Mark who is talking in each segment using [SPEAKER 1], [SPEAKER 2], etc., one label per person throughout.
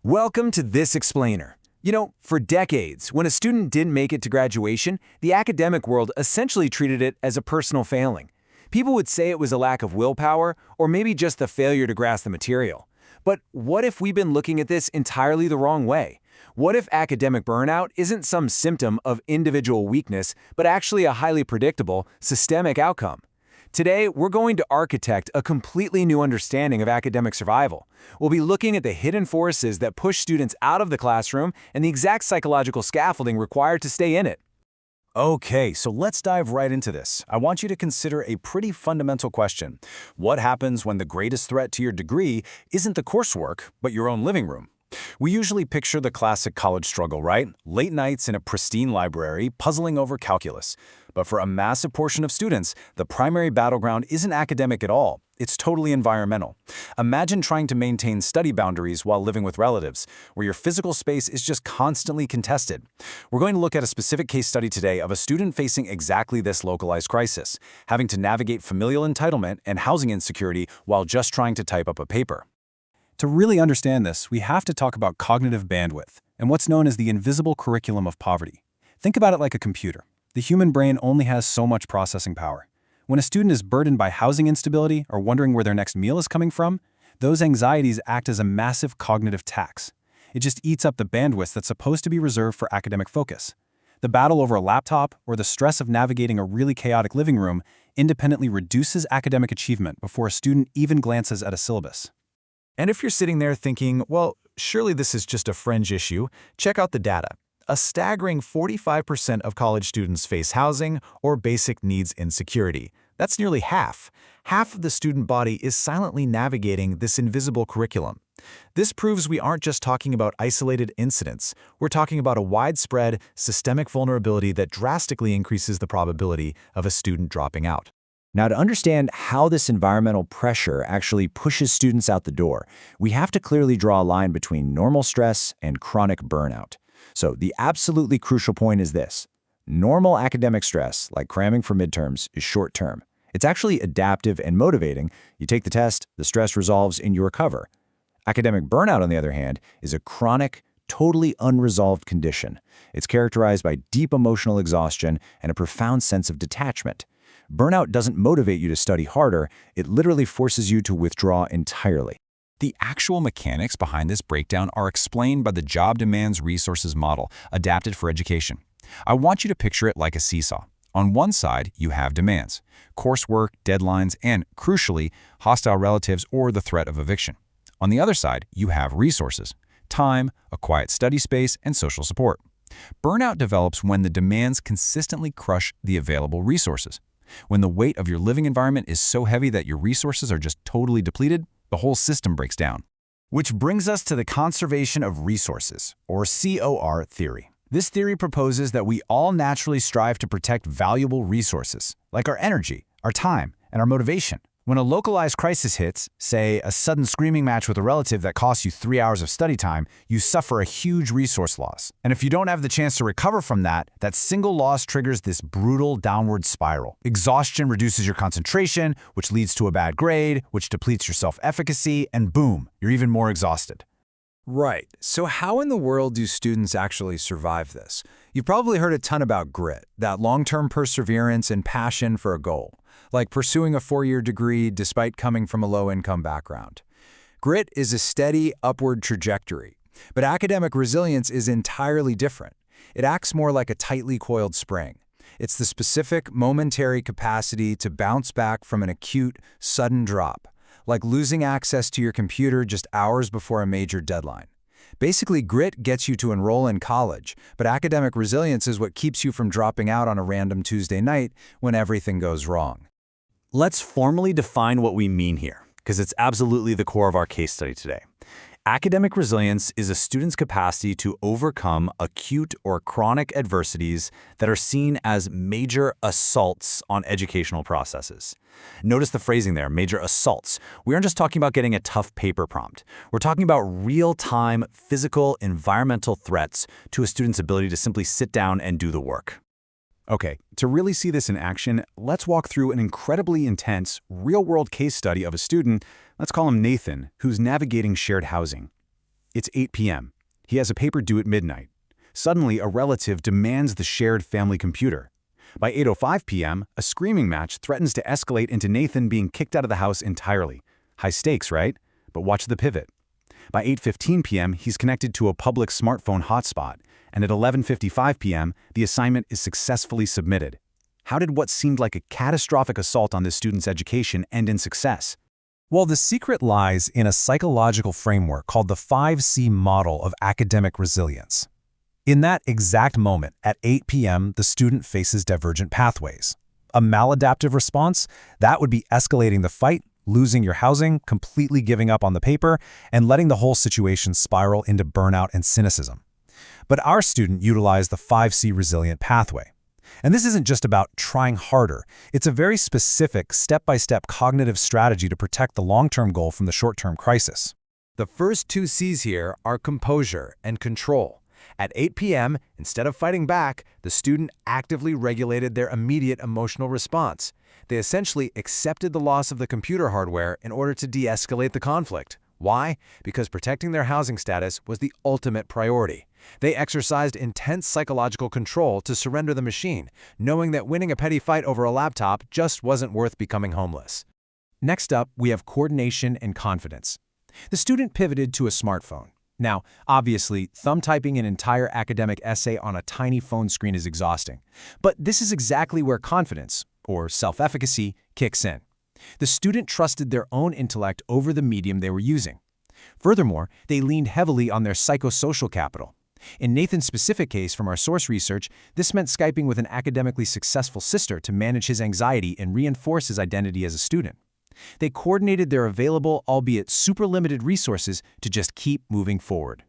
[SPEAKER 1] Welcome to This Explainer. For decades, when a student didn't make it to graduation, the academic world essentially treated it as a personal failing. People would say it was a lack of willpower, or maybe just the failure to grasp the material. But what if we've been looking at this entirely the wrong way? What if academic burnout isn't some symptom of individual weakness, but actually a highly predictable, systemic outcome? Today, we're going to architect a completely new understanding of academic survival. We'll be looking at the hidden forces that push students out of the classroom and the exact psychological scaffolding required to stay in it.
[SPEAKER 2] Okay, so let's dive right into this. I want you to consider a pretty fundamental question. What happens when the greatest threat to your degree isn't the coursework, but your own living room? We usually picture the classic college struggle, right? Late nights in a pristine library, puzzling over calculus. But for a massive portion of students, the primary battleground isn't academic at all. It's totally environmental. Imagine trying to maintain study boundaries while living with relatives, where your physical space is just constantly contested. We're going to look at a specific case study today of a student facing exactly this localized crisis, having to navigate familial entitlement and housing insecurity while just trying to type up a paper. To really understand this, we have to talk about cognitive bandwidth and what's known as the invisible curriculum of poverty. Think about it like a computer. The human brain only has so much processing power. When a student is burdened by housing instability or wondering where their next meal is coming from, those anxieties act as a massive cognitive tax. It just eats up the bandwidth that's supposed to be reserved for academic focus. The battle over a laptop or the stress of navigating a really chaotic living room independently reduces academic achievement before a student even glances at a syllabus.
[SPEAKER 3] And if you're sitting there thinking, well, surely this is just a fringe issue, check out the data. A staggering 45% of college students face housing or basic needs insecurity. That's nearly half. Half of the student body is silently navigating this invisible curriculum. This proves we aren't just talking about isolated incidents. We're talking about a widespread, systemic vulnerability that drastically increases the probability of a student dropping out.
[SPEAKER 4] Now, to understand how this environmental pressure actually pushes students out the door, we have to clearly draw a line between normal stress and chronic burnout. So the absolutely crucial point is this. Normal academic stress, like cramming for midterms, is short-term. It's actually adaptive and motivating. You take the test, the stress resolves, and you recover. Academic burnout, on the other hand, is a chronic, totally unresolved condition. It's characterized by deep emotional exhaustion and a profound sense of detachment. Burnout doesn't motivate you to study harder, it literally forces you to withdraw entirely.
[SPEAKER 2] The actual mechanics behind this breakdown are explained by the job demands resources model, adapted for education. I want you to picture it like a seesaw. On one side, you have demands, coursework, deadlines, and, crucially, hostile relatives or the threat of eviction. On the other side, you have resources, time, a quiet study space, and social support. Burnout develops when the demands consistently crush the available resources. When the weight of your living environment is so heavy that your resources are just totally depleted, the whole system breaks down.
[SPEAKER 5] Which brings us to the conservation of resources, or COR theory. This theory proposes that we all naturally strive to protect valuable resources, like our energy, our time, and our motivation. When a localized crisis hits, say a sudden screaming match with a relative that costs you 3 hours of study time, you suffer a huge resource loss. And if you don't have the chance to recover from that, that single loss triggers this brutal downward spiral. Exhaustion reduces your concentration, which leads to a bad grade, which depletes your self-efficacy, and boom, you're even more exhausted.
[SPEAKER 1] Right. So how in the world do students actually survive this? You've probably heard a ton about grit, that long-term perseverance and passion for a goal, like pursuing a 4-year degree despite coming from a low-income background. Grit is a steady, upward trajectory, but academic resilience is entirely different. It acts more like a tightly coiled spring. It's the specific, momentary capacity to bounce back from an acute, sudden drop, like losing access to your computer just hours before a major deadline. Basically, grit gets you to enroll in college, but academic resilience is what keeps you from dropping out on a random Tuesday night when everything goes wrong.
[SPEAKER 2] Let's formally define what we mean here, because it's absolutely the core of our case study today. Academic resilience is a student's capacity to overcome acute or chronic adversities that are seen as major assaults on educational processes. Notice the phrasing there, major assaults. We aren't just talking about getting a tough paper prompt. We're talking about real-time, physical, environmental threats to a student's ability to simply sit down and do the work.
[SPEAKER 5] Okay, to really see this in action, let's walk through an incredibly intense, real-world case study of a student, let's call him Nathan, who's navigating shared housing.
[SPEAKER 2] It's 8 p.m. He has a paper due at midnight. Suddenly, a relative demands the shared family computer. By 8:05 p.m., a screaming match threatens to escalate into Nathan being kicked out of the house entirely. High stakes, right? But watch the pivot. By 8:15 p.m., he's connected to a public smartphone hotspot, and at 11:55 p.m., the assignment is successfully submitted. How did what seemed like a catastrophic assault on this student's education end in success?
[SPEAKER 3] Well, the secret lies in a psychological framework called the 5C model of academic resilience. In that exact moment, at 8 p.m., the student faces divergent pathways. A maladaptive response, that would be escalating the fight, losing your housing, completely giving up on the paper, and letting the whole situation spiral into burnout and cynicism. But our student utilized the 5C resilient pathway. And this isn't just about trying harder. It's a very specific, step-by-step cognitive strategy to protect the long-term goal from the short-term crisis.
[SPEAKER 1] The first two C's here are composure and control. At 8 p.m., instead of fighting back, the student actively regulated their immediate emotional response. They essentially accepted the loss of the computer hardware in order to de-escalate the conflict. Why? Because protecting their housing status was the ultimate priority. They exercised intense psychological control to surrender the machine, knowing that winning a petty fight over a laptop just wasn't worth becoming homeless. Next up, we have coordination and confidence. The student pivoted to a smartphone. Now, obviously, thumb typing an entire academic essay on a tiny phone screen is exhausting. But this is exactly where confidence, or self-efficacy, kicks in. The student trusted their own intellect over the medium they were using. Furthermore, they leaned heavily on their psychosocial capital. In Nathan's specific case from our source research, this meant Skyping with an academically successful sister to manage his anxiety and reinforce his identity as a student. They coordinated their available, albeit super limited resources to just keep moving forward.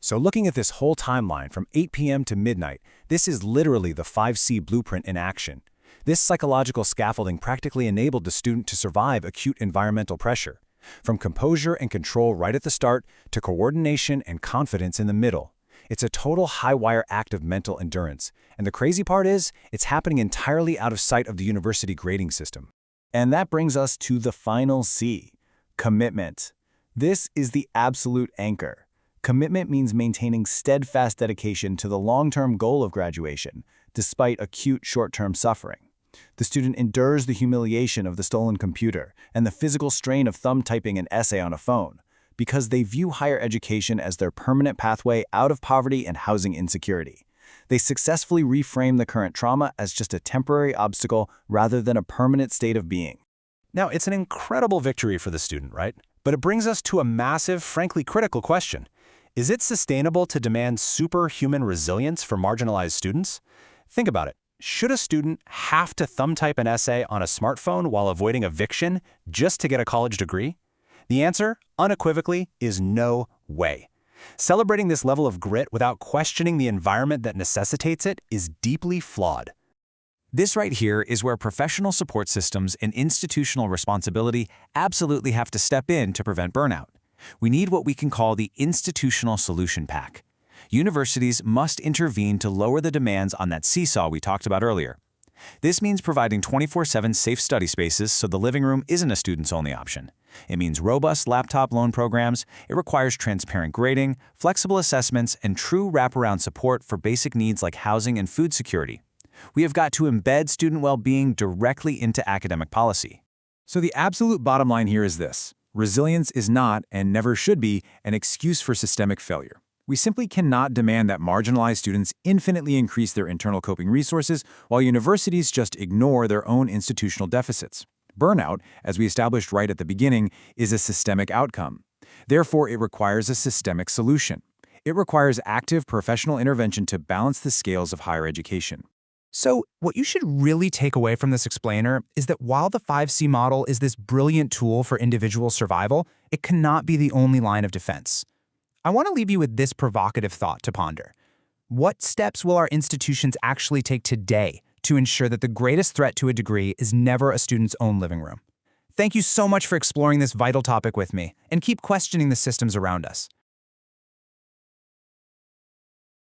[SPEAKER 2] So looking at this whole timeline from 8 p.m. to midnight, this is literally the 5C blueprint in action. This psychological scaffolding practically enabled the student to survive acute environmental pressure, from composure and control right at the start to coordination and confidence in the middle. It's a total high-wire act of mental endurance, and the crazy part is, it's happening entirely out of sight of the university grading system. And that brings us to the final C, commitment. This is the absolute anchor. Commitment means maintaining steadfast dedication to the long-term goal of graduation, despite acute short-term suffering. The student endures the humiliation of the stolen computer and the physical strain of thumb typing an essay on a phone, because they view higher education as their permanent pathway out of poverty and housing insecurity. They successfully reframe the current trauma as just a temporary obstacle rather than a permanent state of being.
[SPEAKER 3] Now, it's an incredible victory for the student, right? But it brings us to a massive, frankly critical question. Is it sustainable to demand superhuman resilience for marginalized students? Think about it. Should a student have to thumb type an essay on a smartphone while avoiding eviction just to get a college degree? The answer, unequivocally, is no way. Celebrating this level of grit without questioning the environment that necessitates it is deeply flawed. This right here is where professional support systems and institutional responsibility absolutely have to step in to prevent burnout. We need what we can call the institutional solution pack. Universities must intervene to lower the demands on that seesaw we talked about earlier. This means providing 24/7 safe study spaces so the living room isn't a student's only option. It means robust laptop loan programs. It requires transparent grading, flexible assessments, and true wraparound support for basic needs like housing and food security. We have got to embed student well-being directly into academic policy.
[SPEAKER 1] So the absolute bottom line here is this. Resilience is not, and never should be, an excuse for systemic failure. We simply cannot demand that marginalized students infinitely increase their internal coping resources while universities just ignore their own institutional deficits. Burnout, as we established right at the beginning, is a systemic outcome. Therefore, it requires a systemic solution. It requires active professional intervention to balance the scales of higher education.
[SPEAKER 6] So, what you should really take away from this explainer is that while the 5C model is this brilliant tool for individual survival, it cannot be the only line of defense. I want to leave you with this provocative thought to ponder. What steps will our institutions actually take today to ensure that the greatest threat to a degree is never a student's own living room? Thank you so much for exploring this vital topic with me, and keep questioning the systems around us.